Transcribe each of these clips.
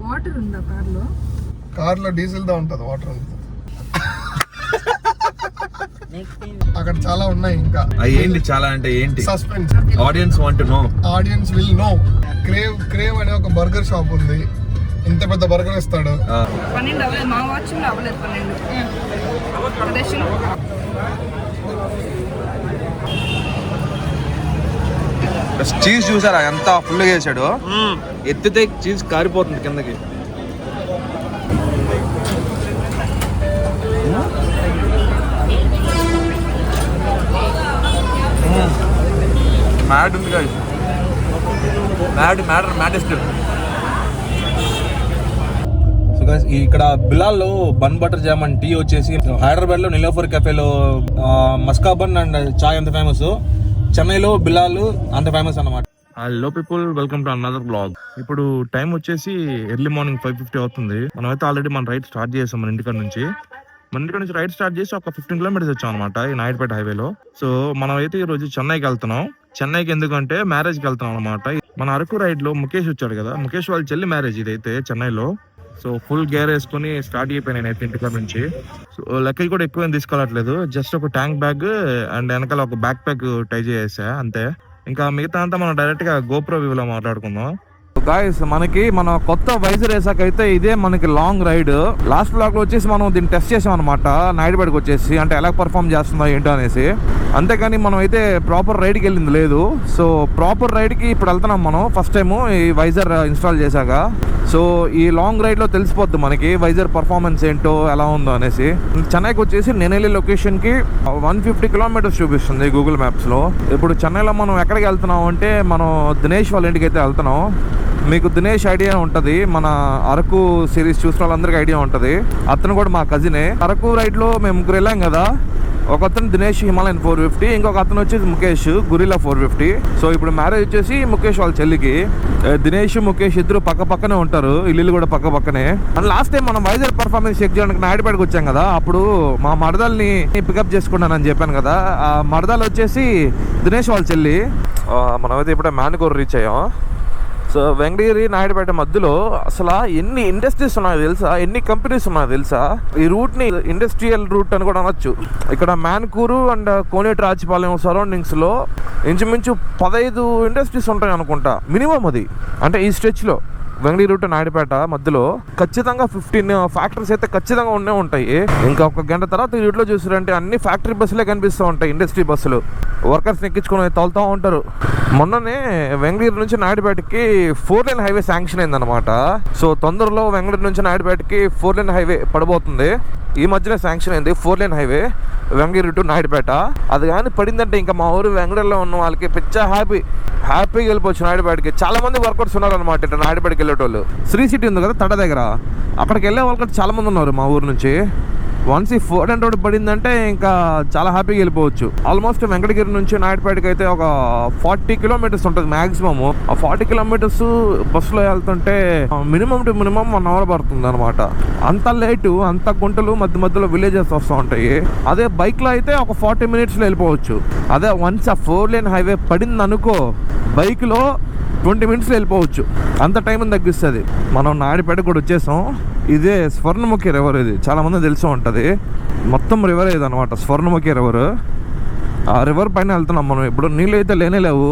Water ఉందా కార్లో diesel దా ఉంటది, వాటర్ ఉంటుంది. అక్కడ చాలా ఉన్నాయి ఇంకా. ఏంటి చాలా అంటే ఏంటి? Suspense. Audience want to know. Audience will no. Crave అనే ఒక బర్గర్ షాప్ ఉంది. ఇంత పెద్ద బర్గర్ ఇస్తాడు. 12 అవ్వలేదు, మా వాచ్ లో అవ్వలేదు 12. చీజ్ చూసారా ఎంత ఫుల్గా వేసాడు? ఎత్తితే చీజ్ కారిపోతుంది కిందకి. మ్యాడ్ ఉంది గాయ్స్, మ్యాడెస్ట్. సో గాయ్స్ ఇక్కడ బిలాల్లో bun butter jam and tea వచ్చేసి హైదరాబాద్ లో నిలోఫర్ కెఫేలో మస్కా బన్ అండ్ చాయ్ అంత ఫేమస్, చెన్నైలో బిలాల్ అంత ఫేమస్ అన్నమాట. Hello people, welcome to another blog. ఇప్పుడు టైం వచ్చేసి ఎర్లీ మార్నింగ్ 5:50 అవుతుంది. మనమైతే ఆల్రెడీ మన రైడ్ స్టార్ట్ చేసాం. మన ఇంటికాడ నుంచి రైడ్ స్టార్ట్ చేసి ఒక 15 కిలోమీటర్స్ వచ్చాం అనమాట ఈ నాయుడుపేట హైవేలో. సో మనం అయితే ఈ రోజు చెన్నైకి వెళ్తున్నాం. చెన్నైకి ఎందుకంటే మ్యారేజ్ కి వెళ్తున్నాం అనమాట. మన అరకు రైడ్ లో ముఖేష్ వచ్చాడు కదా, ముఖేష్ వాళ్ళ చెల్లి మ్యారేజ్ ఇదైతే చెన్నైలో. సో ఫుల్ గేర్ వేసుకుని స్టార్ట్ అయిపోయాను నేనైతే ఇంటికాడ నుంచి. సో లెక్కలు కూడా ఎక్కువ తీసుకోవట్లేదు, జస్ట్ ఒక ట్యాంక్ బ్యాగ్ అండ్ వెనకాల ఒక బ్యాక్ ప్యాక్ టై చేసా అంతే. ఇంకా మిగతా అంతా మనం డైరెక్ట్ గా గోప్రో వ్యూ లో మాట్లాడుకుందాం. గాయస్ మన కొత్త వైజర్ వేసాక అయితే ఇదే మనకి లాంగ్ రైడ్. లాస్ట్ బ్లాక్ లో వచ్చేసి మనం దీన్ని టెస్ట్ చేసాం అనమాట నాయుడుపేటకి వచ్చేసి, అంటే ఎలా పర్ఫామ్ చేస్తుందో ఏంటో అనేసి. అంతేకాని మనం అయితే ప్రాపర్ రైడ్ కి వెళ్ళింది లేదు. సో ప్రాపర్ రైడ్ కి ఇప్పుడు వెళ్తున్నాం మనం ఫస్ట్ టైం ఈ వైజర్ ఇన్స్టాల్ చేశాక. సో ఈ లాంగ్ రైడ్ లో తెలిసిపోద్ది మనకి వైజర్ పర్ఫార్మెన్స్ ఏంటో ఎలా ఉందో అనేసి. చెన్నైకి వచ్చేసి నేను వెళ్ళే లొకేషన్ కి 150 కిలోమీటర్స్ చూపిస్తుంది గూగుల్ మ్యాప్స్ లో. ఇప్పుడు చెన్నైలో మనం ఎక్కడికి వెళ్తున్నాం అంటే మనం దినేష్ వాళ్ళ ఇంటికి అయితే వెళ్తున్నాం. మీకు దినేష్ ఐడియా ఉంటుంది, మన అరకు సిరీస్ చూసిన వాళ్ళందరికీ ఐడియా ఉంటుంది. అతను కూడా మా కజినే. అరకు రైడ్ లో మేము ముగ్గురు వెళ్ళాం కదా, ఒక అతను దినేష్ హిమాలయన్ 450, ఇంకొక అతను వచ్చేసి ముఖేష్ గురిలా 450. సో ఇప్పుడు మ్యారేజ్ వచ్చేసి ముఖేష్ వాళ్ళ చెల్లికి. దినేష్ ముఖేష్ ఇద్దరు పక్క పక్కనే ఉంటారు, ఇల్లు కూడా పక్క పక్కనే. అండ్ లాస్ట్ టైం మనం వైజర్ పర్ఫార్మెన్స్ చెక్ చేయడానికి నాయుడుపేటకి వచ్చాం కదా, అప్పుడు మా మరదల్ని పికప్ చేసుకున్నానని చెప్పాను కదా. ఆ మరదలు వచ్చేసి దినేష్ వాళ్ళ చెల్లి. మనమైతే ఇప్పుడే మ్యాన్కూర్ రీచ్ అయ్యాం. సో వెంకటగిరి నాయుడుపేట మధ్యలో అసలు ఎన్ని ఇండస్ట్రీస్ ఉన్నాయో తెలుసా, ఎన్ని కంపెనీస్ ఉన్నాయో తెలుసా. ఈ రూట్ ని ఇండస్ట్రియల్ రూట్ అని కూడా అనొచ్చు. ఇక్కడ మ్యాన్కూరు అండ్ కోనేటి రాజపాలెం సరౌండింగ్స్ లో ఇంచుమించు 15 ఇండస్ట్రీస్ ఉంటాయి అనుకుంటా మినిమం. అది అంటే ఈ స్ట్రెచ్ లో వెంగళూరు రూట్ నాయుడుపేట మధ్యలో ఖచ్చితంగా 15 ఫ్యాక్టరీస్ అయితే ఖచ్చితంగా ఉండే ఉంటాయి. ఇంకా ఒక గంట తర్వాత ఈ రూట్లో చూసారంటే అన్ని ఫ్యాక్టరీ బస్సులే కనిపిస్తూ ఉంటాయి, ఇండస్ట్రీ బస్సులు. వర్కర్స్ ఎక్కించుకొని తోలుతూ ఉంటారు. మొన్ననే వెంగళూరు నుంచి నాయుడుపేటకి 4 లేన్ హైవే శాంక్షన్ అయిందనమాట. సో తొందరలో వెంగళూరు నుంచి నాయుడుపేటకి 4 లేన్ హైవే పడబోతుంది. ఈ మధ్యనే శాంక్షన్ అయింది 4 లేన్ హైవే వెంగళూరు టు నాయుడుపేట. అది కానీ పడిందంటే ఇంకా మా ఊరు వెంగళూరులో ఉన్న వాళ్ళకి పిచ్చ హ్యాపీగా వెళ్ళిపోవచ్చు నాయుడుపేటకి. చాలా మంది వర్కర్స్ ఉన్నారు అనమాట ఇట్లా నాయుడుపేటకి వెళ్ళేటోళ్ళు. శ్రీ సిటీ ఉంది కదా తడ దగ్గర, అక్కడికి వెళ్ళే వాళ్ళకి చాలా మంది ఉన్నారు మా ఊరు నుంచి. వన్స్ ఈ 4 రోడ్ పడిందంటే ఇంకా చాలా హ్యాపీగా వెళ్ళిపోవచ్చు. ఆల్మోస్ట్ వెంకటగిరి నుంచి నాయుడుపేటకి అయితే ఒక 40 కిలోమీటర్స్ ఉంటుంది మాక్సిమం. ఆ 40 కిలోమీటర్స్ బస్సులో వెళ్తుంటే మినిమం టు మినిమం 1 అవర్ పడుతుంది అనమాట. అంత లేటు, అంత గుంటలు మధ్యలో విలేజెస్ వస్తూ ఉంటాయి. అదే బైక్ లో అయితే ఒక 40 మినిట్స్ లో వెళ్ళిపోవచ్చు. అదే వన్స్ ఆ 4 లేన్ హైవే పడింది అనుకో, బైక్ లో 20 మినిట్స్ లో వెళ్ళిపోవచ్చు. అంత టైం తగ్గిస్తుంది. మనం నాయుడుపేట కూడా వచ్చేసాం. ఇదే స్వర్ణముఖి రివర్, ఇది చాలా మంది తెలిసి ఉంటుంది. మొత్తం రివర్ ఇది అనమాట స్వర్ణముఖి రివర్. ఆ రివర్ పైన వెళ్తున్నాం మనం. ఇప్పుడు నీళ్ళు అయితే లేవు.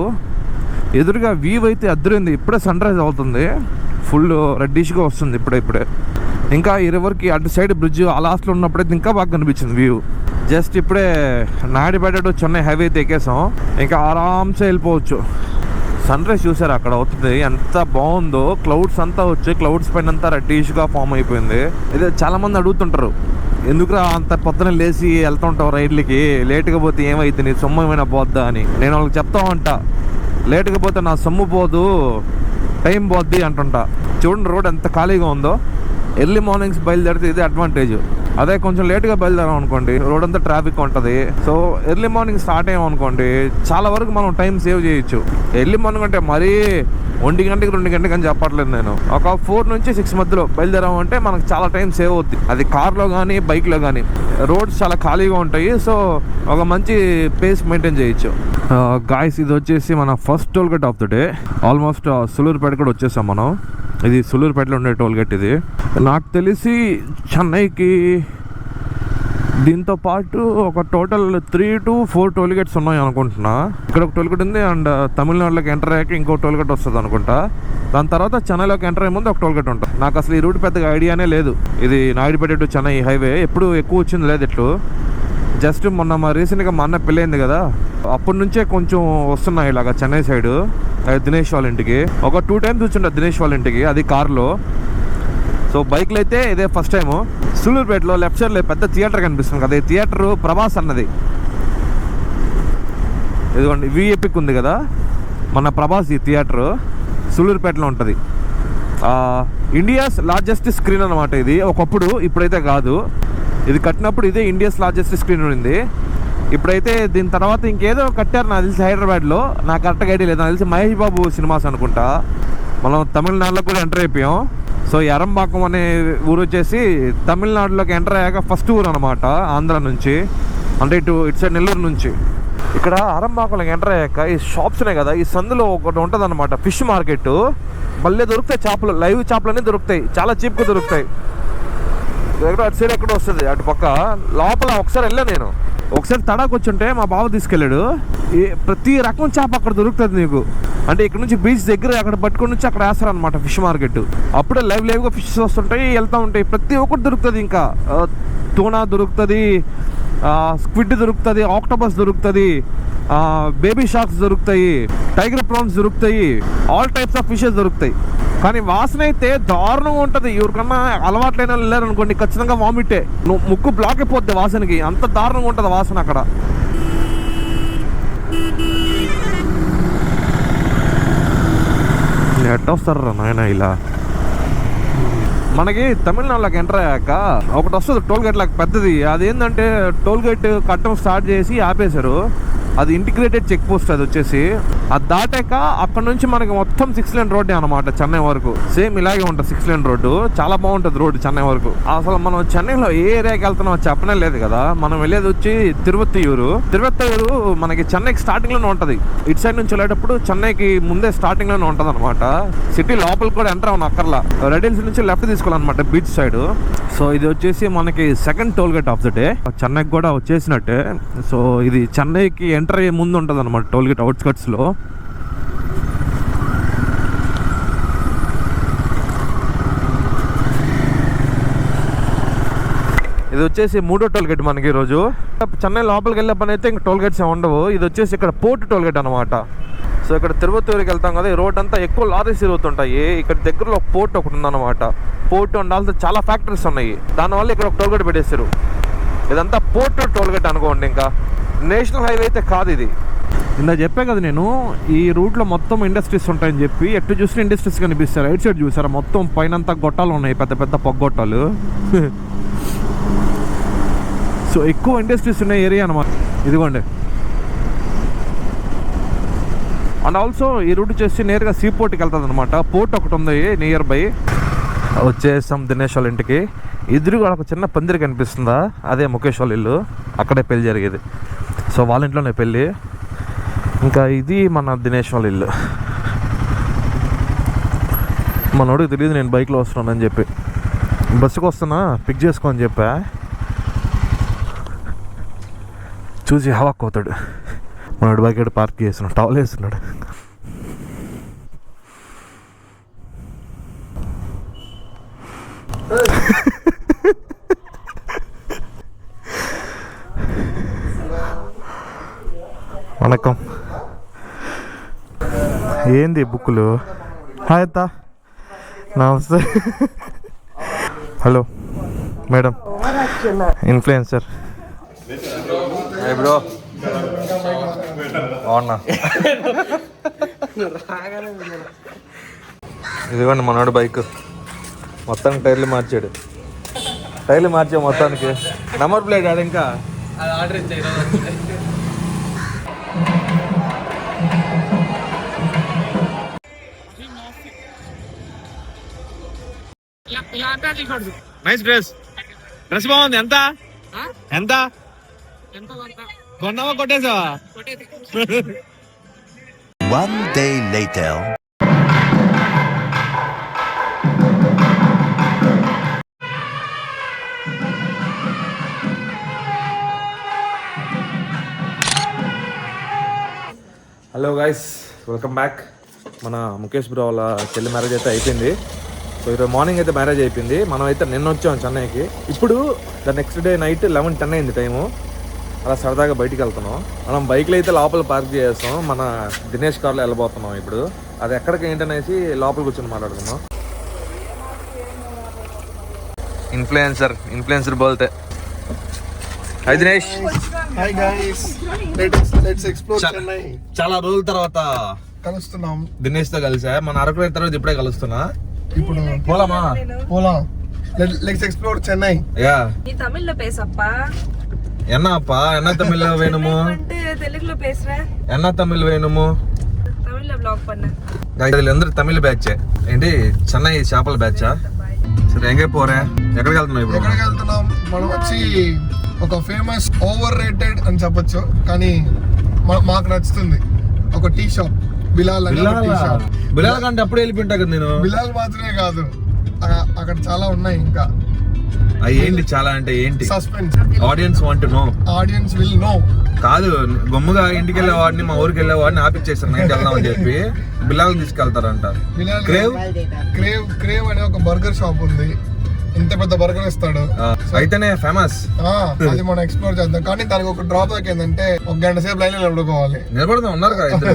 ఎదురుగా వ్యూ అయితే అద్దరింది. ఇప్పుడే సన్ రైజ్ అవుతుంది, ఫుల్ రెడ్డిష్గా వస్తుంది ఇప్పుడే. ఇంకా ఈ రివర్కి అటు సైడ్ బ్రిడ్జ్ ఆ లాస్ట్లో ఉన్నప్పుడైతే ఇంకా బాగా కనిపించింది వ్యూ. జస్ట్ ఇప్పుడే నాయుడుపేట టు చెన్నై హైవే అయితే ఎక్కేసాం. ఇంకా ఆరామ్సే వెళ్ళిపోవచ్చు. సన్ రైజ్ చూసారు అక్కడ అవుతుంది, ఎంత బాగుందో. క్లౌడ్స్ అంతా వచ్చి క్లౌడ్స్ పైన అంతా రెడ్డిష్గా ఫామ్ అయిపోయింది. ఇదే చాలా మంది అడుగుతుంటారు, ఎందుకురా అంత పొద్దున లేచి వెళ్తుంటావు రైడ్లకి, లేటుగా పోతే ఏమైతే నీ సొమ్ము ఏమైనా పోద్దా అని. నేను వాళ్ళకి చెప్తా ఉంటా, లేటుగా పోతే నా సొమ్ము పోదు, టైం పోద్ది అంటుంటా. చూడండి రోడ్ ఎంత ఖాళీగా ఉందో. ఎర్లీ మార్నింగ్స్ బయలుదేరితే ఇదే అడ్వాంటేజ్. అదే కొంచెం లేట్గా బయలుదేరాం అనుకోండి, రోడ్ అంతా ట్రాఫిక్ ఉంటుంది. సో ఎర్లీ మార్నింగ్ స్టార్ట్ అయ్యాం అనుకోండి, చాలా వరకు మనం టైం సేవ్ చేయొచ్చు. ఎర్లీ మార్నింగ్ అంటే మరీ 1 గంటకి 2 గంటకి అని చెప్పట్లేదు నేను. ఒక 4 నుంచి 6 మధ్యలో బయలుదేరాం అంటే మనకు చాలా టైం సేవ్ అవుద్ది. అది కార్లో కానీ బైక్లో కానీ. రోడ్స్ చాలా ఖాళీగా ఉంటాయి. సో ఒక మంచి పేస్ మెయింటైన్ చేయొచ్చు. గాయ్స్ ఇది వచ్చేసి మన first toll gate of the day. Almost Sullurpeta కూడా వచ్చేసాం మనం. ఇది సులూరుపేటలో ఉండే టోల్ గేట్. ఇది నాకు తెలిసి చెన్నైకి దీంతో పాటు ఒక టోటల్ 3 to 4 టోల్ గేట్స్ ఉన్నాయి అనుకుంటున్నా. ఇక్కడ ఒక టోల్ గేట్ ఉంది అండ్ తమిళనాడులోకి ఎంటర్ అయ్యాక ఇంకో టోల్ గేట్ వస్తుంది అనుకుంటా. దాని తర్వాత చెన్నైలోకి ఎంటర్ అయ్యే ముందు ఒక టోల్ గేట్ ఉంటుంది. నాకు అసలు ఈ రూట్ పెద్దగా ఐడియానే లేదు. ఇది నాయుడుపేట టు చెన్నై హైవే ఎప్పుడు ఎక్కువ వచ్చింది లేదు ఇట్లు. జస్ట్ మొన్న రీసెంట్గా మా అన్న పెళ్ళైంది కదా, అప్పటి నుంచే కొంచెం వస్తున్నాయి ఇలాగ చెన్నై సైడ్ దినేష్ వాళ్ళ ఇంటికి. ఒక 2 times వచ్చిండ దినేష్ వాళ్ళ ఇంటికి, అది కార్లో. సో బైక్లో అయితే ఇదే ఫస్ట్ టైము. సులూరుపేటలో లెఫ్ట్ సైడ్లో పెద్ద థియేటర్ కనిపిస్తుంది కదా, ఈ థియేటర్ ప్రభాస్ అన్నది. ఇదిగోండి విఎపిక్ ఉంది కదా మన ప్రభాస్, ఈ థియేటర్ సులూరుపేటలో ఉంటుంది. ఇండియాస్ లార్జెస్ట్ స్క్రీన్ అనమాట ఇది ఒకప్పుడు, ఇప్పుడైతే కాదు. ఇది కట్టినప్పుడు ఇదే ఇండియాస్ లార్జెస్ట్ స్క్రీన్ ఉంది. ఇప్పుడైతే దీని తర్వాత ఇంకేదో కట్టారు నాకు తెలిసి హైదరాబాద్లో, నాకు కరెక్ట్గా ఐడియా లేదు. నాకు తెలిసి మహేష్ బాబు సినిమాస్ అనుకుంటా. మనం తమిళనాడులో కూడా ఎంటర్ అయిపోయాం. సో ఎరంబాకం అనే ఊరు వచ్చేసి తమిళనాడులోకి ఎంటర్ అయ్యాక ఫస్ట్ ఊరు అనమాట ఆంధ్ర నుంచి, అంటే ఇటు సైడ్ నెల్లూరు నుంచి. ఇక్కడ అరంబాకంలోకి ఎంటర్ అయ్యాక ఈ షాప్స్ ఉన్నాయి కదా, ఈ సందులో ఒకటి ఉంటుంది అనమాట ఫిష్ మార్కెట్. మళ్ళీ దొరుకుతాయి చేపలు, లైవ్ చేపలన్నీ దొరుకుతాయి, చాలా చీప్గా దొరుకుతాయి. ఎక్కడ అటు సైడ్ ఎక్కడ వస్తుంది అటు పక్క లోపల. ఒకసారి వెళ్ళా నేను, ఒకసారి తడాకు వచ్చుంటే మా బావ తీసుకెళ్ళాడు. ప్రతి రకం చేప అక్కడ దొరుకుతుంది నీకు. అంటే ఇక్కడ నుంచి బీచ్ దగ్గర అక్కడ పట్టుకుని నుంచి అక్కడ వేస్తారనమాట ఫిష్ మార్కెట్. అప్పుడే లైవ్గా ఫిషెస్ వస్తుంటాయి, వెళ్తూ ఉంటాయి. ప్రతి ఒక్కటి దొరుకుతుంది. ఇంకా టూనా దొరుకుతుంది, స్క్విడ్ దొరుకుతుంది, ఆక్టోపస్ దొరుకుతుంది, బేబీ షార్క్స్ దొరుకుతాయి, టైగర్ ప్రాన్స్ దొరుకుతాయి, ఆల్ టైప్స్ ఆఫ్ ఫిషెస్ దొరుకుతాయి. కానీ వాసన అయితే దారుణంగా ఉంటుంది. ఎవరికన్నా అలవాట్లైన వెళ్ళారనుకోండి ఖచ్చితంగా వామిటే, ముక్కు బ్లాక్ అయిపోద్ది వాసనకి, అంత దారుణంగా ఉంటుంది వాసన అక్కడ. ఎట్ట వస్తారా నాయన ఇలా. మనకి తమిళనాడులోకి ఎంటర్ అయ్యాక ఒకటి వస్తుంది టోల్ గేట్ లాగా పెద్దది. అదేంటంటే టోల్ గేట్ కట్టడం స్టార్ట్ చేసి ఆపేశారు. అది ఇంటిగ్రేటెడ్ చెక్ పోస్ట్. అది వచ్చేసి అది దాటాక అక్కడ నుంచి మనకి మొత్తం 6 lane రోడ్డే అనమాట చెన్నై వరకు. సేమ్ ఇలాగే ఉంటుంది 6 lane రోడ్డు. చాలా బాగుంటుంది రోడ్డు చెన్నై వరకు. అసలు మనం చెన్నైలో ఏ ఏరియాకి వెళ్తున్నామో చెప్పనే లేదు కదా. మనం వెళ్ళేది వచ్చి తిరువత్తూరు. మనకి చెన్నైకి స్టార్టింగ్ లోనే ఉంటుంది. ఇటు సైడ్ నుంచి వెళ్ళేటప్పుడు చెన్నైకి ముందే స్టార్టింగ్ లోనే ఉంటుంది అనమాట. సిటీ లోపలికి కూడా ఎంటర్ అవ్వను అక్కర్లా. రెడ్ హిల్స్ నుంచి లెఫ్ట్ తీసుకోవాలన్నమాట బీచ్ సైడ్. సో ఇది వచ్చేసి మనకి second toll gate of the day. చెన్నైకి కూడా వచ్చేసినట్టే. సో ఇది చెన్నైకి ఎంటర్ అయ్యే ముందు ఉంటుంది అనమాట టోల్ గేట్ అవుట్స్కట్స్ లో. ఇది వచ్చేసి 3వ టోల్ గేట్ మనకి ఈరోజు. చెన్నై లోపలికి వెళ్ళే పని అయితే ఇంకా టోల్ గేట్స్ ఉండవు. ఇది వచ్చేసి ఇక్కడ పోర్ట్ టోల్ గేట్ అనమాట. సో ఇక్కడ తిరువత్తూరుకి వెళ్తాం కదా, ఈ రోడ్ అంతా ఎక్కువ లారీస్ తిరుగుతుంటాయి. ఇక్కడ దగ్గరలో పోర్ట్ ఒకటి ఉందన్నమాట. పోర్ట్ అండ్ ఆల్సో చాలా ఫ్యాక్టరీస్ ఉన్నాయి. దానివల్ల ఇక్కడ ఒక టోల్ గేట్ పెట్టేస్తారు. ఇదంతా పోర్ట్ టోల్ గేట్ అనుకోండి. ఇంకా నేషనల్ హైవే అయితే కాదు ఇది. ఇందా చెప్పే కదా నేను, ఈ రూట్లో మొత్తం ఇండస్ట్రీస్ ఉంటాయని చెప్పి. ఎటు చూసిన ఇండస్ట్రీస్ కనిపిస్తారు. రైట్ సైడ్ చూసారా, మొత్తం పైన గొట్టాలు ఉన్నాయి, పెద్ద పెద్ద పొగ్గొట్టాలు. సో ఎక్కువ ఇండస్ట్రీస్ ఉన్న ఏరియా అనమాట ఇదిగోండి. అండ్ ఆల్సో ఈ రూట్ వచ్చేసి నేరుగా సీ పోర్ట్కి వెళ్తుంది అనమాట. పోర్ట్ ఒకటి ఉంది నియర్ బై. వచ్చేసాం దినేష్ వాళ్ళ ఇంటికి. ఎదురుగా ఒక చిన్న పందిరి కనిపిస్తుందా, అదే ముఖేష్ వాళ్ళ ఇల్లు. అక్కడే పెళ్ళి జరిగేది. సో వాళ్ళ ఇంట్లోనే పెళ్ళి. ఇంకా ఇది మన దినేష్ వాళ్ళ ఇల్లు. మనోడికి తెలియదు నేను బైక్లో వస్తున్నానని చెప్పి. బస్సుకు వస్తున్నా పిక్ చేసుకో అని చెప్పా. చూసి హవాక్కోతాడు. మనోడు బైక్ పార్క్ చేస్తున్నాడు, టవల్ వేస్తున్నాడు. వణకం. ఏంది బుక్కులు? హాయ్ అత్త, నమస్తే. Hello madam, influencer. Hi bro, అవునా? ఇదిగోండి మనోడు బైక్. మొత్తానికి టైర్లు మార్చాడు. మొత్తానికి. నెంబర్ ప్లేట్ ఆడ ఇంకా ఆర్డర్ ఇచ్చాయి. నైస్ డ్రెస్ బాగుంది. ఎంత కొన్నావా కొట్టేసావా? One day later. Hello guys, welcome back. మన ముఖేష్ బ్రో వాళ్ళ చెల్లి మ్యారేజ్ అయితే అయిపోయింది. సో ఈరోజు మార్నింగ్ అయితే మ్యారేజ్ అయిపోయింది. మనం అయితే నిన్న వచ్చాం చెన్నైకి. ఇప్పుడు ద నెక్స్ట్ డే నైట్ 11:10 అయింది టైము. అలా సరదాగా బయటికి వెళ్తున్నాం. మనం బైక్లో అయితే లోపల పార్క్ చేస్తాం. మన దినేష్ కార్లో వెళ్ళబోతున్నాం. ఇప్పుడు అది ఎక్కడికి ఏంటనేసి లోపల కూర్చొని మాట్లాడుతున్నాం. ఇన్ఫ్లుయెన్సర్ బోల్తే. Hi Dinesh. Hi guys, let's explore Chennai. చాలా రోజుల తర్వాత కలుస్తున్నాం. దినేష్ తో కలిసా. మన అరకు అయిన తర్వాత ఇప్పుడే కలుస్తున్నా. ఇప్పుడు పోలామా? పోలా. Let's explore Chennai. యా. நீ தமிழ்ல பேசப்பா. என்னப்பா என்ன தமிழ்ல வேணுமோ? வந்து தெலுங்குல பேசுறேன். என்ன தமிழ் வேணுமோ? தமிழ்ல vlog பண்ணு. వీళ్ళందరూ తమిళ బ్యాచ్. ఏంటి చెన్నై చేపల బ్యాచా? సరే ఎంగే పోరే? ఎక్కడికి వెళ్తున్నావు ఇప్పుడు? ఎక్కడికి వెళ్తున్నాం? మనం వచ్చి ఒక ఫేమస్ ఓవర్ రేటెడ్ అని చెప్పొచ్చు, కానీ మాకు నచ్చుతుంది ఒక టీ షాప్. బిలాల్ అని ఒక టీ షాప్. బిలాల్ కంటే అప్పుడు వెళ్ళిపోయింటా కదా నేను. బిలాల్ మాత్రమే కాదు, అక్కడ చాలా ఉన్నాయి ఇంకా. అవి ఏంటి చాలా అంటే ఏంటి? Suspense. Audience want know. Audience will know. కాదు, గమ్ముగా ఇంటికి వెళ్ళే వాడిని, మా ఊరికి వెళ్ళే వాడిని ఆపిచ్చేసారు నైట్ వెళ్దామని చెప్పి. బిలాల్ తీసుకెళ్తారంట. బిలాల్ క్రేవ్ క్రేవ్ అనే ఒక బర్గర్ షాప్ ఉంది. ఇంత పెద్ద బర్గర్ ఇస్తాడు. అయితేనే ఫేమస్. అది మనం ఎక్స్ప్లోర్ చేద్దాం. కానీ దానికి ఒక డ్రాప్ బ్యాక్ ఏంటంటే ఒక గంట సేపు లైన్ లో నిలబడుకోవాలి. నిలబడదాం ఉన్నారు కదా ఇద్దరు.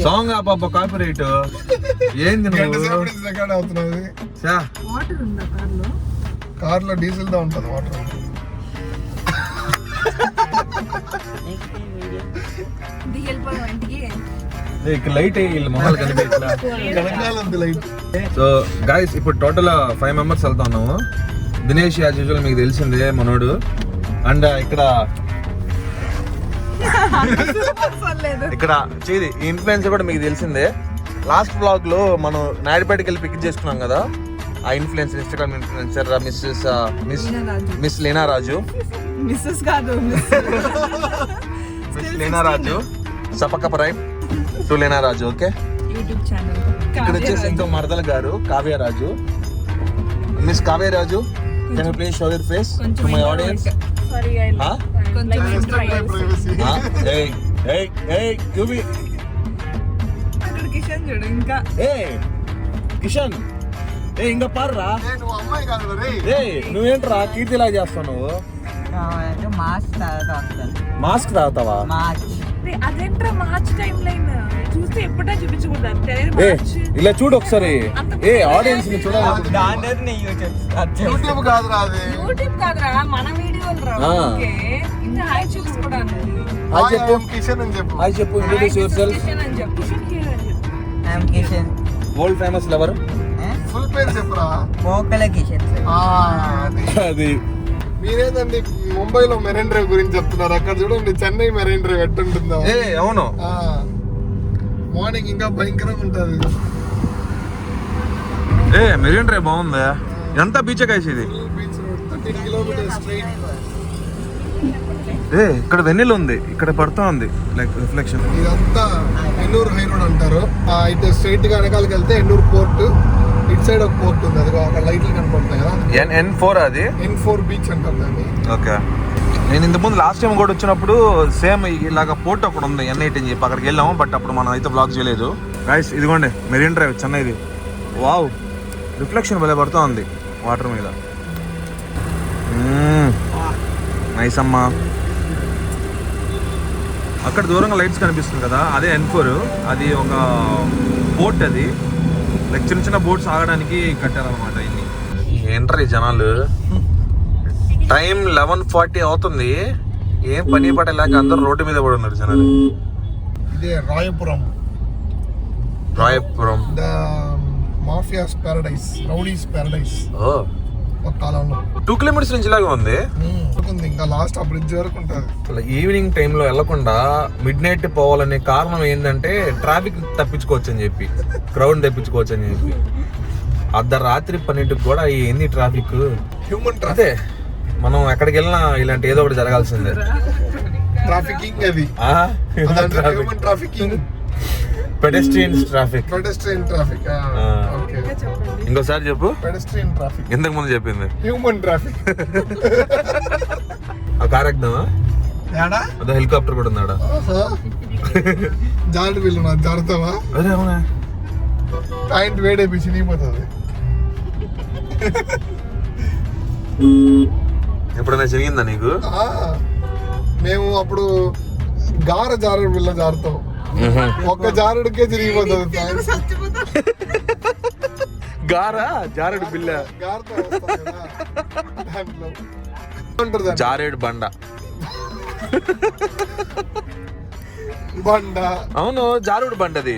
సాంగ్ ఆ పాప కాపీ రైట్ ఏంది గంట నువ్వు? సేపు నుంచి రికార్డ్ అవుతున్నది. వాటర్ ఉందా కార్లో? కార్ లో డీజిల్ తో ఉంటుంది వాటర్. దిగెళ్ళిపోయాం ఇంటికి. ఇక్కడ లైట్ వీళ్ళ మొహాలు కనిపించలా. వెనకాల ఉంది లైట్. సో గైస్, ఇప్పుడు టోటల్ 5 మెంబర్స్ వెళ్తా ఉన్నాము. దినేష్ యాజ్ యూజువల్ మీకు తెలిసిందే మనోడు. అండ్ ఇక్కడ చేది ఇన్ఫ్లుయెన్సర్ కూడా మీకు తెలిసిందే. లాస్ట్ బ్లాగ్ లో మనం నాయుడుపేటకి వెళ్ళి పిక్ చేసుకున్నాం కదా. ఆ influencer, Instagram influencer miss Leena Raju. Mrs కాదు, మిస్ లీనా రాజు. సపకపరాయ్ to Leena Raju. Okay, YouTube channel. ఇక్కడ వచ్చేసి ఇంకో మరదల గారు Kavyaraju. Miss Kavyaraju, can you please show your face to my audience? Sorry, కొంచెం అక్కడ కిషన్ చూడు. ఇంకా కిషన్ ఇంకా పార్రా. నువ్వు అమ్మాయి కాదు రే. నువ్వేంట్రా కీర్తిలా చేస్తావు? నువ్వు మాస్క్ తాగుతావా? అదేంట్రా మార్చ్ టైం లైన్ చూస్తే ఎప్పుడే చూపించకూడదు. ఇలా చూడు ఒకసారి. ఆడియన్స్ ని చూడాలి. యూట్యూబ్ కాదురా అది. యూట్యూబ్ కాదురా, మన వీడియోలు రా. ఓకే, ఇంకా హాయ్ చూసుకోవడానికి. హాయ్ చెప్పు. కిషన్ అని చెప్పు. హాయ్ చెప్పు. Introduce your self. కిషన్ అని చెప్పు. కిషన్ హియర్ అని చెప్పు. I'm Kishan. World famous lover. Full పేరు చెప్పురా. Mokala Kishan. అది మీరేదండి ముంబైలో మెరైన్ డ్రైవ్ గురించి చెప్తున్నారు. అక్కడ చూడండి చెన్నై మెరైన్ డ్రైవ్ ఎట్టుంటుందో. అవును. మార్నింగ్ ఇంకా భయంకరంగా ఉంటుంది. మెరీన్ డ్రైవ్ బాగుందా? ఎంత బీచ్ కాసి ఇది? Beach road 13 kilometres straight. ఇక్కడ వెన్నెల ఉంది, ఇక్కడ పడుతూ ఉంది లైక్ రిఫ్లెక్షన్. ఇదంతా ఎన్నూరు హై రోడ్ అంటారు. ఇటు స్ట్రైట్ గా వెనకాలకి వెళ్తే ఎన్నూరు పోర్ట్. ఇటు సైడ్ ఒక పోర్ట్ ఉంది, అది అక్కడ లైట్లు కనపడతాయి కదా. N4 అది. N4 బీచ్ అంటారు దాన్ని. ఓకే, నేను ఇంతకుముందు లాస్ట్ టైం కూడా వచ్చినప్పుడు సేమ్ ఇలాగ పోర్ట్ ఒకటి ఉంది N8 అని చెప్పి అక్కడికి వెళ్ళాము. బట్ అప్పుడు మనం అయితే బ్లాక్ చేయలేదు. గైస్ ఇదిగోండి మెరీన్ డ్రైవ్ చెన్నైది. వావ్, రిఫ్లెక్షన్ భలే పడుతూ ఉంది వాటర్ మీద. నైస్ అమ్మా. అక్కడ దూరంగా లైట్స్ కనిపిస్తుంది కదా, అదే N4. అది ఒక బోట్. అది లైక్ చిన్న చిన్న బోట్స్ ఆగడానికి కట్టారనమాట. ఇన్ని ఏంట్రా ఈ జనాలు. టైం 11:40 అవుతుంది. ఏం పని పట్టలేక అందరూ రోడ్డు మీద పడి ఉన్నారు జనాలు. ఇదే Royapuram. The mafias paradise, rowdies paradise. ఓ, ఒక కాలంలో 2 కిలోమీటర్స్ నుంచి ఇలాగే ఉంది. ఇంకా లాస్ట్ ఆ బ్రిడ్జ్ వరకు ఉంటుంది. ఈవినింగ్ టైంలో వెళ్లకుండా మిడ్ నైట్ పోవాలనే కారణం ఏంటంటే ట్రాఫిక్ తప్పించుకోవచ్చు అని చెప్పి, క్రౌడ్ తప్పించుకోవచ్చు అని చెప్పి. అర్ధరాత్రి 12కి కూడా ఏంది ట్రాఫిక్. హ్యూమన్ అదే మనం ఎక్కడికి వెళ్ళినా ఇలాంటి ఏదో ఒకటి జరగాల్సిందే. ట్రాఫికింగ్ అది. Human trafficking. Pedestrian traffic. Okay, ఇంకోసారి చెప్పు. Pedestrian traffic. ఇంతకు ముందు చెప్పింది హ్యూమన్ ట్రాఫిక్. ఆ కార్ ఎక్కుదామా? ఏడా అదే హెలికాప్టర్ కూడా ఉందాడా? జారుడు బిల్లు నా జారుతావా? అదే అవునా? పాయింట్ వేడేపి చినిగిపోతుంది. ఎప్పుడైనా జరిగిందా నీకు? మేము అప్పుడు జారుడు బిల్ల జారుతాం, ఒక్క జారుడికే చిరిగిపోతుంది. జారుడు బిల్ల జారేడు బండ. అవును, జారుడు బండది.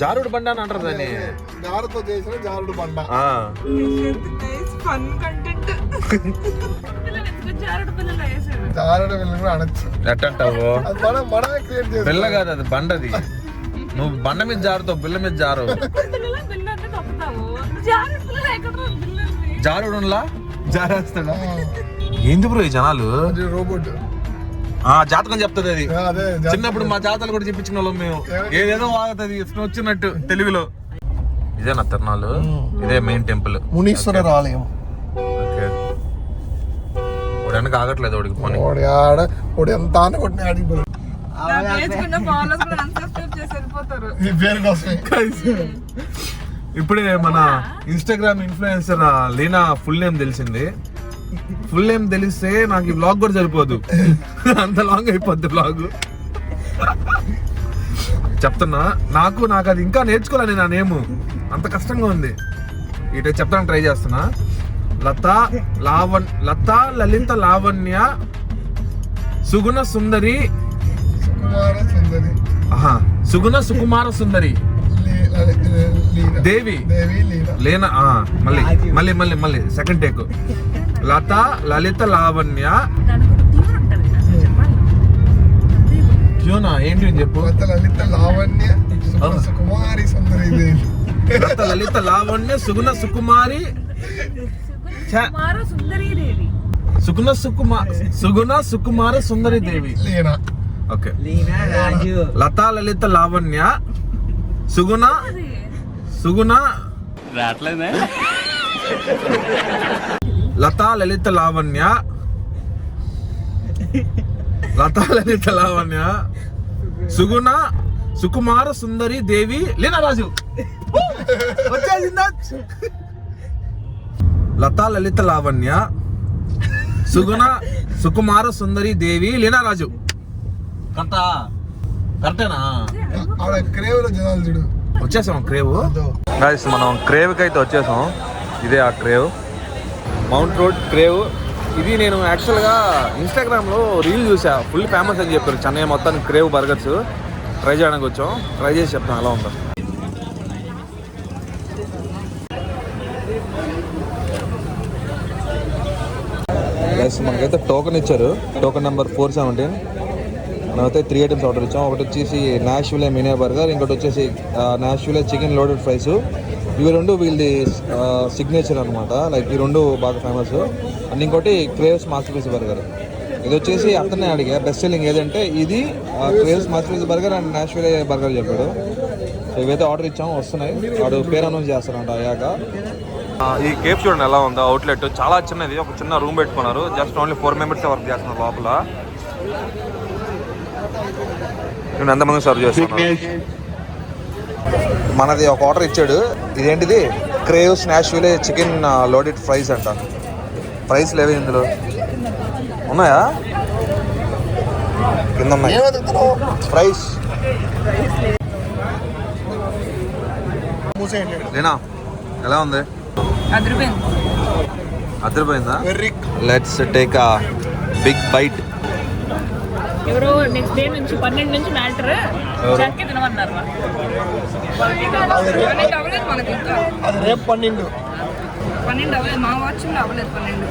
జారుడు బండ అని అంటారు దాన్ని. జారుతో చేసిన జారుడు బండ. జారుడు బిల్ల కూడా అనొచ్చు. ఎట్టంటావు? మనమే క్రియేట్ చేస్తాం. బిల్ల కాదు, అది బండది. నువ్వు బండ మీద జారుతావు, బిల్ల మీద జారు. జారుడులా జారేస్తాడా? ఏంది బ్రో ఈ జనాలు? రోబోట్ జాతకం చెప్తుంది అది. అదే చిన్నప్పుడు మా జాతకాలు కూడా చెప్పించిన వాళ్ళం మేము. ఏదేదో వాగుతుంది వచ్చినట్టు తెలుగులో. ఇదేనా తిరణాలు? ఇదే మెయిన్ టెంపుల్, మునీశ్వర ఆలయం. ఓకే. వాడు ఆగట్లేదు, వాడికి పోనీ. వాడు ఎంత అనుకుంటున్నా అడిగి పేరు కోసమే. ఇప్పుడే మన Instagram influencer Leena full name తెలిసింది. ఫుల్ నేమ్ తెలిస్తే నాకు ఈ బ్లాగ్ కూడా సరిపోదు, అంత లాంగ్ అయిపోద్ది బ్లాగ్. చెప్తున్నా, నాకు అది ఇంకా నేర్చుకోవాలని నా నేమ్ అంత కష్టంగా ఉంది. ఇటే చెప్తాను, ట్రై చేస్తున్నా. లతా లలిత లావణ్య సుగుణ సుందరి సుగుణ సుకుమార సుందరి దేవి లేనా. మళ్ళీ సెకండ్ టేక్. లత లలిత లావణ్య క్యూనా ఏంటి అని చెప్పు. లలిత లావణ్య సుకుమారి సుందరి దేవి. లత లలిత లావణ్య సుగుణ సుకుమారి సుగుణ సుకుమార సుందరి దేవి. లేనా. ఓకే. లతా లలిత లావణ్య సుగుణ లతా లలిత లావణ్య సుగుణ సుకుమార సుందరి దేవి లీనా రాజు. లతా లలిత లావణ్య సుగుణ సుకుమార సుందరి దేవి లీనా రాజు. కరెక్టేనా? క్రేవ్ లో జనాలు చూడు. వచ్చేసాం క్రేవ్. గైస్ మనం క్రేవ్కి అయితే వచ్చేసాం. ఇదే ఆ క్రేవ్, మౌంట్ రోడ్ క్రేవ్. ఇది నేను యాక్చువల్గా ఇన్స్టాగ్రామ్లో రీల్ చూసా, ఫుల్ ఫేమస్ అని చెప్పారు చెన్నై మొత్తానికి క్రేవ్ బర్గర్స్. ట్రై చేయడానికి వచ్చాం, ట్రై చేసి చెప్తాం ఎలా ఉందో. గైస్ మనకైతే టోకెన్ ఇచ్చారు, టోకెన్ నెంబర్ 417. మనమైతే 3 ఐటమ్స్ ఆర్డర్ ఇచ్చాం. ఒకటి వచ్చేసి నాష్విలే మినీ బర్గర్, ఇంకోటి వచ్చేసి నాష్విలే చికెన్ లోడెడ్ ఫ్రైస్. ఇవి రెండు వీళ్ళది సిగ్నేచర్ అనమాట, లైక్ ఈ రెండు బాగా ఫేమస్. అండ్ ఇంకోటి క్రేవ్స్ మాస్టర్ పీస్ బర్గర్. ఇది వచ్చేసి అతనే అడిగా బెస్ట్ సెల్లింగ్ ఏదంటే ఇది Craves masterpiece burger and Nashville burger చెప్పాడు. సో ఇవైతే ఆర్డర్ ఇచ్చాము, వస్తున్నాయి. వాడు పేరు అనౌన్స్ చేస్తారంట అయ్యాక. ఈ కేఫ్ చూడండి ఎలా ఉందో. అవుట్లెట్ చాలా చిన్నది, ఒక చిన్న రూమ్ పెట్టుకున్నారు. జస్ట్ ఓన్లీ 4 మెంబర్స్ వర్క్ చేస్తున్నారు లోపల. ఎంతమంది సర్వ్ చేస్తున్నారు. మనది ఒక ఆర్డర్ ఇచ్చాడు. ఇదేంటిది? Craves Nashville chicken loaded fries అంట. ఫ్రైస్ లేవే ఇందులో ఉన్నాయా? కింద ఉన్నాయి ఫ్రైస్. లేనా ఎలా ఉంది? అదిరిపోయిందా? Let's take a big bite. ఎవరో నెక్స్ట్ డే నుంచి 12 నుంచి మ్యాటర్ చక్కె తినమన్నారు. అవ్వలేదు మనకి ఇంకా. అది రేపు 12 అవ్వలేదు, మా వాచ్ అవ్వలేదు 12.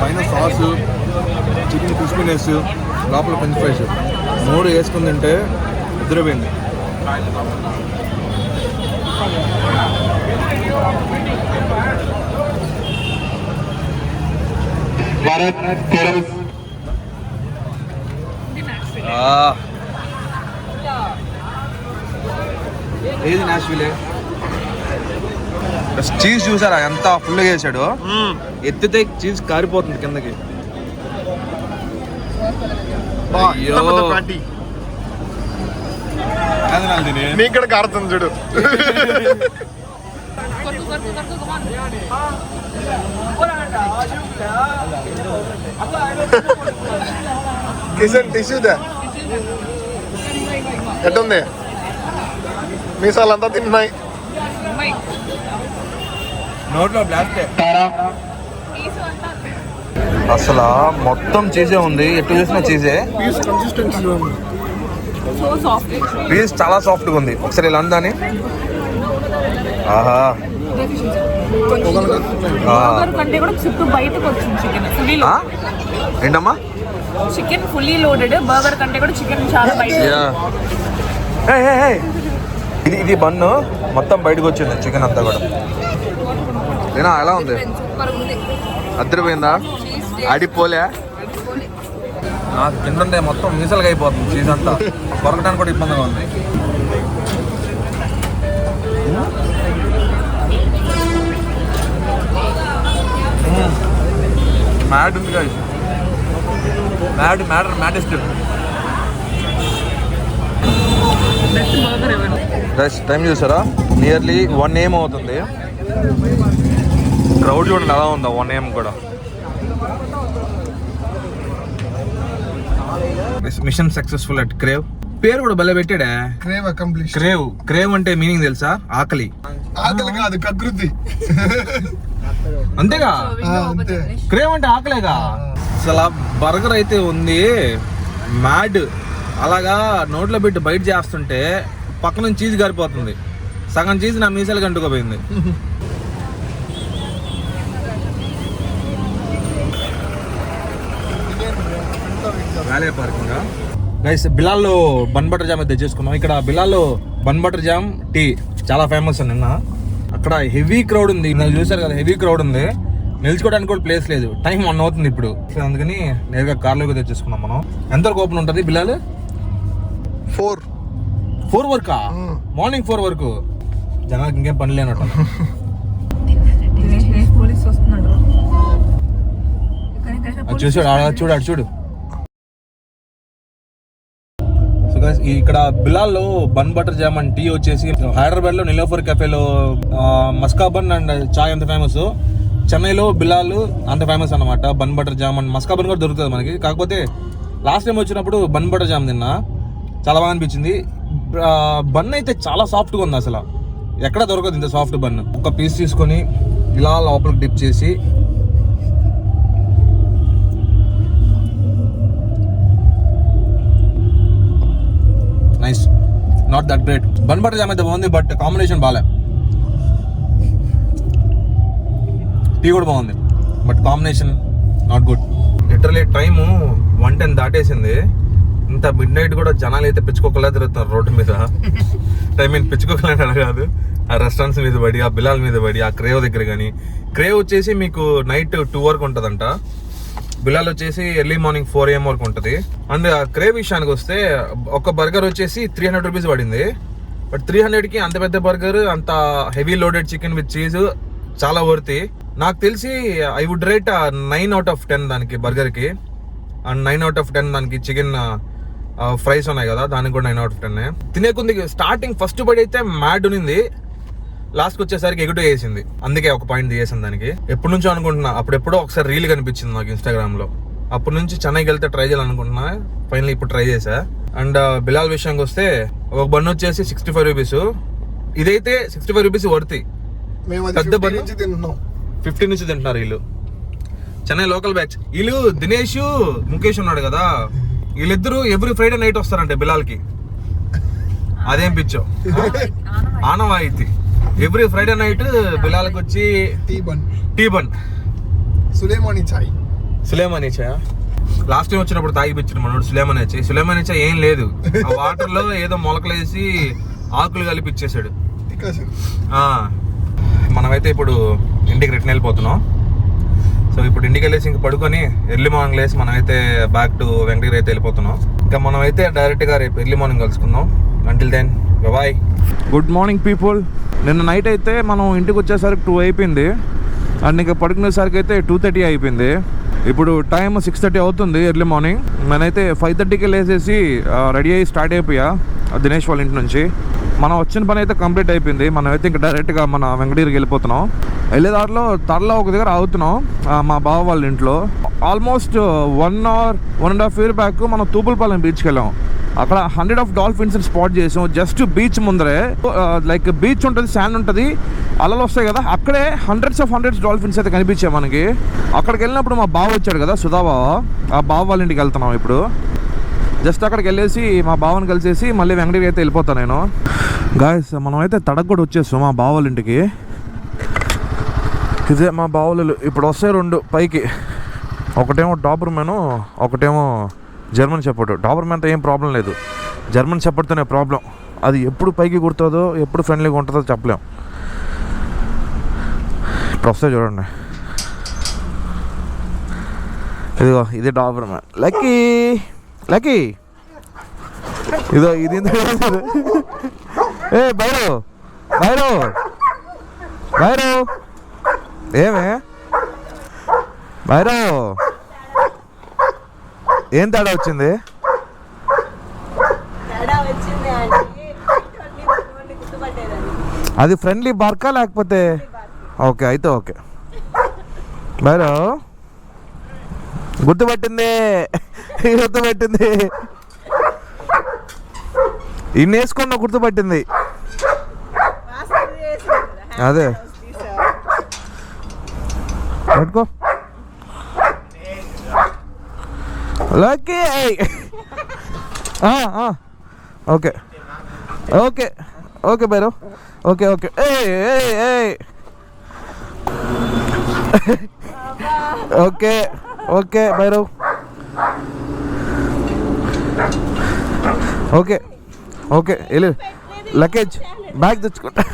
పైన సాస్, చికెన్ క్రిస్పీనెస్, లోపల ఫ్రెంచ్ ఫ్రైస్ 3 వేసుకుని తింటే అదిరిపోయింది. ఏది నాష్విలే? చీజ్ చూసారా ఎంత ఫుల్గా వేసాడు, ఎత్తితే చీజ్ కారిపోతుంది కిందకి. అయ్యో నీకు కూడా కారుతుంది చూడు. కిషన్ టిష్యూదే ఎట్టుంది? మీసాలంతా తిన్నాయి. నోట్లో బ్లాస్ట్. అసలు మొత్తం చీజే ఉంది, ఎటు చూసినా చీజే. పీస్ చాలా సాఫ్ట్గా ఉంది. ఒకసారి ఇలా ఉందని. ఆహా ఏంటమ్మా చికెన్ ఫుల్లీ లోడెడ్. బర్గర్ కంటే కూడా చికెన్ చాలా బయట. ఇది బన్ను మొత్తం బయటకు వచ్చింది, చికెన్ అంతా కూడా. ఏనా ఎలా ఉంది? అద్దరిపోయిందా? ఆడిపోలే. నాకు కింద మొత్తం మీసలుగా అయిపోతుంది చీజ్ అంతా, కొరకడానికి కూడా ఇబ్బందిగా ఉంది. మ్యాడ్ ఉంది కదా, మ్యాడెస్ట్. టైం చూసారా? నియర్లీ 1 AM అవుతుంది. క్రౌడ్ చూడండి ఎలా ఉందా, 1 AM కూడా. Mission successful at Crave. పేరు కూడా భలే పెట్టాడా, క్రేవ్ అకంప్లిష్. క్రేవ్ అంటే మీనింగ్ తెలుసా? ఆకలి. ఆకలి కాదు, కకృతి. అంతేగా, అంతే. క్రేవ్ అంటే ఆకలేగా. అసలు బర్గర్ అయితే ఉంది మ్యాడ్. అలాగా నోట్లో పెట్టి బయట చేస్తుంటే పక్క నుంచి చీజ్ గారిపోతుంది. సగం చీజ్ నా మీసాలు కంటుకోపోయింది. Valet parking guys. బిలాల్లో బన్ బటర్ జామ్ అయితే తెచ్చేసుకున్నాం. ఇక్కడ బిలాల్లో బన్ బటర్ జామ్ టీ చాలా ఫేమస్. నిన్న అక్కడ హెవీ క్రౌడ్ ఉంది, చూసారు కదా, హెవీ క్రౌడ్ ఉంది. నిల్చుకోవడానికి కూడా ప్లేస్ లేదు. టైం 1 అవుతుంది ఇప్పుడు. అందుకని నేరుగా కార్లోకి తెచ్చేసుకున్నాం మనం. ఎంతవరకు ఓపెన్ ఉంటుంది బిలాల్? 4 వరకా? మార్నింగ్ 4 వరకు. జనాలకు ఇంకేం పని లేనట్టు. చూసాడు చూడు. ఇక్కడ బిలాల్లో bun butter jam and tea వచ్చేసి హైదరాబాద్ లో నిలోఫర్ కెఫేలో మస్కా బన్ అండ్ చాయ్ అంత ఫేమస్. చెన్నైలో బిలాల్ అంత ఫేమస్ అనమాట. Bun butter jam and maska bun కూడా దొరుకుతుంది మనకి. కాకపోతే లాస్ట్ టైం వచ్చినప్పుడు బన్ బటర్ జామ్ తిన్నా, చాలా బాగా అనిపించింది. బన్ అయితే చాలా సాఫ్ట్గా ఉంది, అసలు ఎక్కడ దొరకదు ఇంత సాఫ్ట్ బన్. ఒక పీస్ తీసుకొని ఇలా లోపలికి డిప్ చేసి nice, not that great. Bun butter jam అయితే బాగుంది, బట్ కాంబినేషన్ బాగాలే. టీ కూడా బాగుంది, but combination not good. Literally time 1:10 దాటేసింది. ఇంత మిడ్ నైట్ కూడా జనాలు అయితే పిచ్చుకోకలా తిరుగుతున్నారు రోడ్డు మీద. పిచ్చుకోకలేని కాదు, ఆ రెస్టారెంట్స్ మీద పడి, ఆ బిలాల్ మీద పడి, ఆ క్రేవ్ దగ్గర. కానీ క్రేవ్ వచ్చేసి మీకు నైట్ 2 వరకు ఉంటుందంట. బిలాల్ వచ్చేసి ఎర్లీ మార్నింగ్ 4 AM వరకు ఉంటుంది. అండ్ ఆ క్రేవ్ విషయానికి వస్తే ఒక బర్గర్ వచ్చేసి 300 రూపీస్ పడింది. బట్ 300కి అంత పెద్ద బర్గర్, అంత heavy loaded chicken with cheese చాలా వర్తి. నాకు తెలిసి I would rate 9 out of 10 దానికి బర్గర్కి. అండ్ 9 out of 10 దానికి చికెన్ ఫ్రైస్ ఉన్నాయి కదా, దానికి కూడా 9 out of 10. తినే కొంది స్టార్టింగ్ ఫస్ట్ పడి అయితే మ్యాడ్ ఉన్నింది, లాస్ట్కి వచ్చేసరికి ఎగుటు వేసింది. అందుకే ఒక పాయింట్ తీసేసింది దానికి. ఎప్పటి నుంచో అనుకుంటున్నా, అప్పుడెప్పుడో ఒకసారి రీల్ కనిపించింది నాకు ఇన్స్టాగ్రామ్ లో. అప్పటి నుంచి చెన్నైకి వెళ్తే ట్రై చేయాలనుకుంటున్నా. ఫైనల్ ఇప్పుడు ట్రై చేసా. అండ్ బిలాల్ విషయానికి వస్తే ఒక బన్ వచ్చేసి 65 రూపీస్. ఇదైతే 65 రూపీస్ వర్తి. పెద్ద బన్ 50 నుంచి తింటున్నారు వీళ్ళు. చెన్నై లోకల్ బ్యాచ్ వీళ్ళు. దినేష్, ముఖేష్ ఉన్నాడు కదా, వీళ్ళిద్దరూ ఎవ్రీ ఫ్రైడే నైట్ వస్తారంటే బిలాల్కి. అదేం పిచ్చో, ఆనవాయితీ. ఎవ్రీ ఫ్రైడే నైట్ బిలాల్కి వచ్చి టీ బన్ సులేమానీ చాయ్. లాస్ట్ టైం వచ్చినప్పుడు తాగిపించాడు మనోడు సులేమానీ చాయ్. ఏం లేదు, ఆ వాటర్ లో ఏదో మొలకలేసి ఆకులు కలిపి ఇచ్చేసాడు. మనమైతే ఇప్పుడు ఇంటికి రిటర్న్ వెళ్ళిపోతున్నాం. సో ఇప్పుడు ఇంటికి వెళ్ళేసి ఇంక పడుకొని ఎర్లీ మార్నింగ్ లేసి మనమైతే బ్యాక్ టు వెంకటగిరి అయితే వెళ్ళిపోతున్నాం. ఇంకా మనమైతే డైరెక్ట్గా రేపు ఎర్లీ మార్నింగ్ కలుసుకుందాం. Until then bye. Good morning people. నిన్న నైట్ అయితే మనం ఇంటికి వచ్చేసరికి 2 అయిపోయింది అండ్ ఇంకా పడుకునేసరికి అయితే 2:30 అయిపోయింది. ఇప్పుడు టైం 6:30 అవుతుంది ఎర్లీ మార్నింగ్. నేనైతే 5:30కి లేసేసి రెడీ అయ్యి స్టార్ట్ అయిపోయా దినేష్ వాళ్ళ ఇంటి నుంచి. మనం వచ్చిన పని అయితే కంప్లీట్ అయిపోయింది. మనం అయితే ఇంకా డైరెక్ట్గా మన వెంకటగిరికి వెళ్ళిపోతున్నాం. వెళ్ళే దారిలో తరలో ఒక దగ్గర ఆగుతున్నాం మా బావ వాళ్ళ ఇంట్లో. ఆల్మోస్ట్ 1 or 1.5 years బ్యాక్ మనం తూపులపాలెం బీచ్కి వెళ్ళాం. అక్కడ 100 of dolphins స్పాట్ చేసాం జస్ట్ బీచ్ ముందరే. లైక్ బీచ్ ఉంటుంది, శాండ్ ఉంటుంది, అలలు వస్తాయి కదా, అక్కడే hundreds of dolphins అయితే కనిపించాయి మనకి. అక్కడికి వెళ్ళినప్పుడు మా బావ వచ్చాడు కదా, సుధా బావ, ఆ బావ వాళ్ళ ఇంటికి వెళ్తున్నాం ఇప్పుడు. జస్ట్ అక్కడికి వెళ్ళేసి మా బావని కలిసేసి మళ్ళీ వెంకటగిరి అయితే వెళ్ళిపోతాను నేను. గాయస్ మనం అయితే తడకు కూడా వచ్చేస్తాం మా బావ వాళ్ళ ఇంటికి. ఇదే మా బావలు. ఇప్పుడు వస్తాయి 2 పైకి. ఒకటేమో డాబర్మెన్, ఒకటేమో జర్మన్ షెపర్డ్. డాబర్మెన్తో ఏం ప్రాబ్లం లేదు, జర్మన్ షెపర్డ్తోనే ప్రాబ్లం. అది ఎప్పుడు పైకి కుడుతుందో, ఎప్పుడు ఫ్రెండ్లీగా ఉంటుందో చెప్పలేం. ఇప్పుడు వస్తాయి చూడండి. ఇదిగో ఇది డాబర్మెన్. Lucky lucky. ఇదో ఇది ఏ బైరో బైరో బైరో. ఏమే బైరో, ఏం తేడా వచ్చింది? అది ఫ్రెండ్లీ బార్కా లేకపోతే? ఓకే అయితే ఓకే. బైరో గుర్తుపట్టింది, గుర్తుపట్టింది. ఇన్ని వేసుకున్నా గుర్తుపట్టింది. అదే పట్టుకో. లక్కీ. ఓకే ఓకే ఓకే బైరో. Okay okay. ఓకే ఓకే బైరో. ఓకే ఓకే వెళ్ళు. లగేజ్ బ్యాగ్ తెచ్చుకుంటా.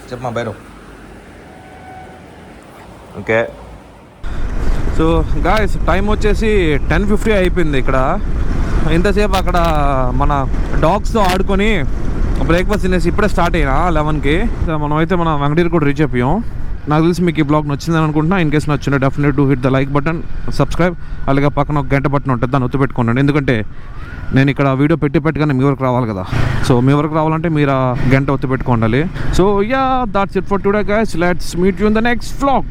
చెప్పమా బైరో. ఓకే సో గాయస్ టైం వచ్చేసి 10:50 అయిపోయింది. ఇక్కడ ఇంతసేపు అక్కడ మన డాగ్స్తో ఆడుకొని బ్రేక్ఫాస్ట్ తినేసి ఇప్పుడే స్టార్ట్ అయినా 11కి. మనం అయితే మన వెంకటగిరి కూడా రీచ్ అయిపోయాం. నాకు తెలిసి మీకు ఈ బ్లాగ్ నచ్చిందని అనుకుంటున్నా. ఇన్ కేసు నచ్చింది definite to hit the like button, subscribe, అలాగే పక్కన ఒక గంట బటన్ ఉంటుంది, దాన్ని ఒత్తిపెట్టుకోండి. ఎందుకంటే నేను ఇక్కడ వీడియో పెట్టగానే మీ వరకు రావాలి కదా. సో మీ వరకు రావాలంటే మీరు ఆ గంట ఒత్తిపెట్టుకోండి. So yeah, that's it for today guys. Let's meet you in the next vlog.